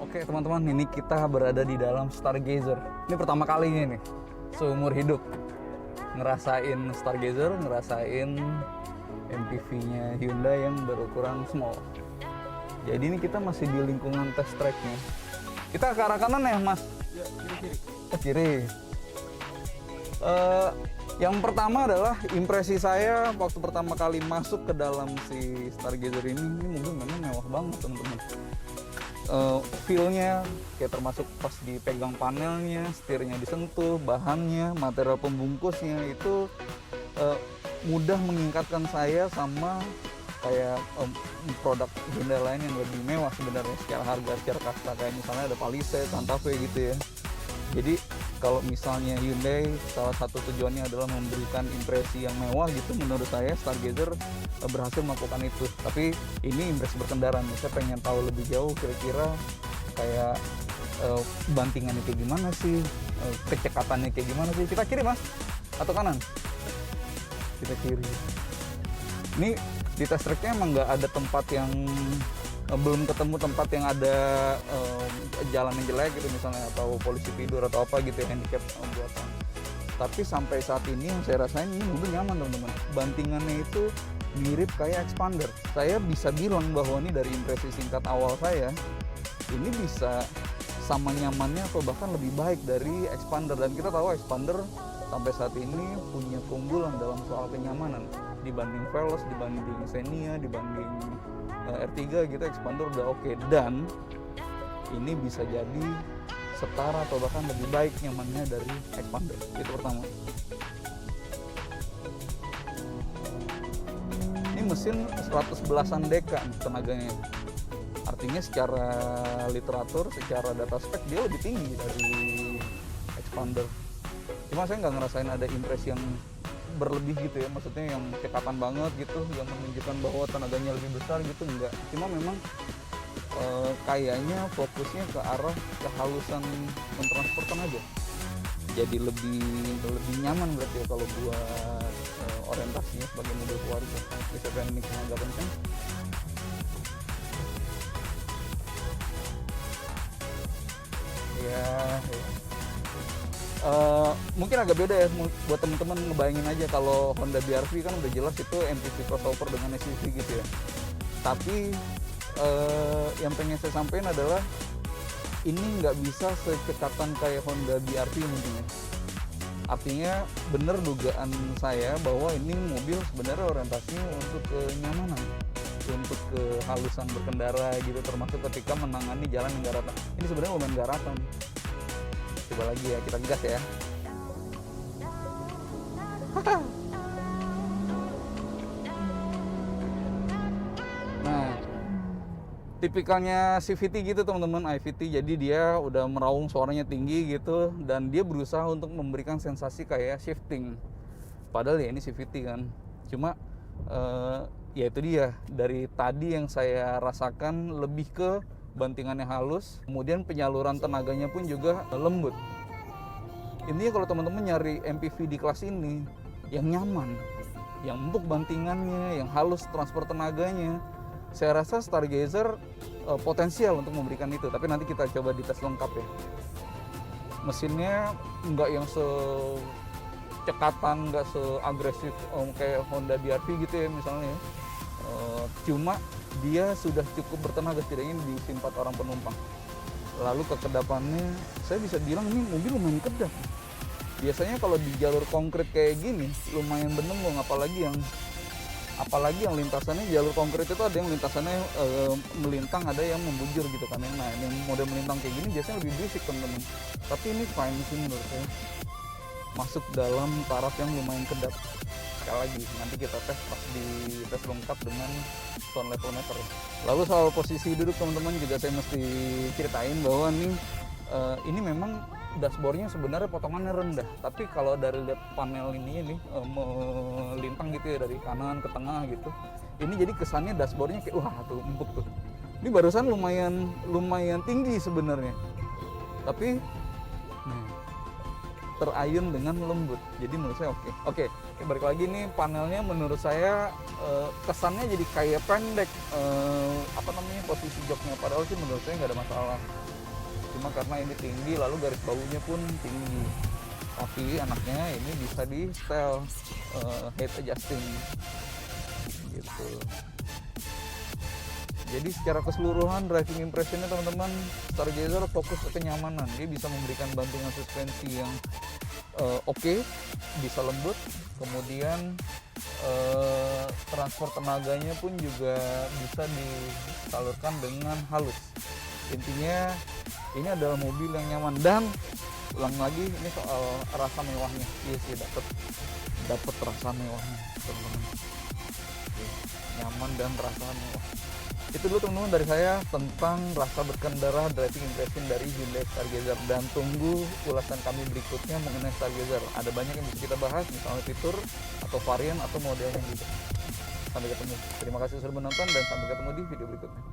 Oke teman-teman, ini kita berada di dalam Stargazer. Ini pertama kalinya nih, seumur hidup ngerasain Stargazer, ngerasain MPV-nya Hyundai yang berukuran small. Jadi ini kita masih di lingkungan test track-nya. Kita ke arah kanan ya mas? Ya, kiri-kiri. Ke kiri. Yang pertama adalah impresi saya waktu pertama kali masuk ke dalam si Stargazer ini mobil memang mewah banget teman-teman. Feel-nya kayak termasuk pas dipegang panelnya, setirnya disentuh, bahannya, material pembungkusnya itu mudah mengingatkan saya sama kayak produk Hyundai lain yang lebih mewah sebenarnya secara harga, secara kasta, kayak misalnya ada Palisade, Santa Fe gitu ya. Jadi kalau misalnya Hyundai salah satu tujuannya adalah memberikan impresi yang mewah gitu, menurut saya Stargazer berhasil melakukan itu. Tapi ini impresi berkendara nih, saya pengen tahu lebih jauh kira-kira kayak bantingannya kayak gimana sih, kecekatannya kayak gimana sih. Kita kiri mas atau kanan? Kita kiri. Ini di test tracknya emang nggak ada tempat yang belum ketemu tempat yang ada jalan yang jelek gitu misalnya, atau polisi tidur atau apa gitu ya, handicap buatan. Tapi sampai saat ini yang saya rasain ini mobil nyaman teman-teman. Bantingannya itu mirip kayak Expander. Saya bisa bilang bahwa ini dari impresi singkat awal saya, ini bisa sama nyamannya atau bahkan lebih baik dari Expander. Dan kita tahu Expander sampai saat ini punya keunggulan dalam soal kenyamanan dibanding Veloz, dibanding Xenia, dibanding R3 gitu. Expander udah oke, dan ini bisa jadi setara atau bahkan lebih baik nyamannya dari Expander. Itu pertama. Ini mesin 111an dk tenaganya, artinya secara literatur, secara data spek dia lebih tinggi dari Expander. Cuma saya nggak ngerasain ada impresi yang berlebih gitu ya, maksudnya yang cekatan banget gitu, yang menunjukkan bahwa tenaganya lebih besar gitu, enggak. Cuma memang kayaknya fokusnya ke arah kehalusan mentransport tenaga, jadi lebih nyaman berarti ya kalau buat orientasinya sebagai mobil keluarga. Bisa ini tenaga penting. Ya. Mungkin agak beda ya buat teman-teman, ngebayangin aja kalau Honda BR-V kan udah jelas itu MPV crossover dengan SUV gitu ya. Tapi yang pengen saya sampaikan adalah ini nggak bisa secekatan kayak Honda BR-V mungkin ya. Artinya bener dugaan saya bahwa ini mobil sebenarnya orientasinya untuk kenyamanan, untuk kehalusan berkendara gitu, termasuk ketika menangani jalan yang gak rata. Ini sebenarnya lumayan gak rata nih. Coba lagi ya, kita gas ya. Nah, tipikalnya CVT gitu teman-teman, iVT. Jadi dia udah meraung, suaranya tinggi gitu, dan dia berusaha untuk memberikan sensasi kayak shifting. Padahal ya ini CVT kan. Cuma ya itu dia, dari tadi yang saya rasakan lebih ke bantingannya halus, kemudian penyaluran tenaganya pun juga lembut. Intinya kalau teman-teman nyari MPV di kelas ini yang nyaman, yang empuk bantingannya, yang halus transport tenaganya, saya rasa Stargazer potensial untuk memberikan itu. Tapi nanti kita coba dites lengkap ya. Mesinnya nggak yang secekatan, nggak seagresif kayak Honda BR-V gitu ya misalnya. Cuma dia sudah cukup bertenaga, setidaknya di sisi 4 orang penumpang. Lalu kekedapannya, saya bisa bilang ini mobil lumayan kedap. Biasanya kalau di jalur konkret kayak gini lumayan benembung, apalagi yang lintasannya jalur konkret itu ada yang lintasannya melintang, ada yang membujur gitu kan. Nah, yang model melintang kayak gini biasanya lebih berisik teman-teman. Tapi ini fine sih menurut saya, masuk dalam taraf yang lumayan kedap. Sekali lagi nanti kita tes pas di tes lengkap dengan sound level meter. Lalu soal posisi duduk teman-teman juga saya mesti ceritain bahwa ini memang dashboardnya sebenarnya potongannya rendah, tapi kalau dari lihat panel ini melintang gitu ya dari kanan ke tengah gitu, ini jadi kesannya dashboardnya kayak wah tuh empuk tuh. Ini barusan lumayan tinggi sebenarnya, tapi terayun dengan lembut. Jadi menurut saya oke. Balik lagi nih, panelnya menurut saya kesannya jadi kayak pendek, posisi joknya, padahal sih menurut saya nggak ada masalah. cuma karena ini tinggi lalu garis baunya pun tinggi, tapi anaknya ini bisa di style height adjusting gitu. Jadi secara keseluruhan driving impressionnya teman-teman, Stargazer fokus ke kenyamanan. Dia bisa memberikan bantingan suspensi yang oke, bisa lembut, kemudian transfer tenaganya pun juga bisa disalurkan dengan halus. Intinya ini adalah mobil yang nyaman, dan ulang lagi ini soal rasa mewahnya. Iya sih, dapat rasa mewahnya teman-teman. Nyaman dan rasa mewah. Itu dulu teman-teman dari saya tentang rasa berkendara driving impression dari Hyundai Stargazer, dan tunggu ulasan kami berikutnya mengenai Stargazer. Ada banyak yang bisa kita bahas, misalnya fitur atau varian atau modelnya juga. Sampai ketemu. Terima kasih sudah menonton dan sampai ketemu di video berikutnya.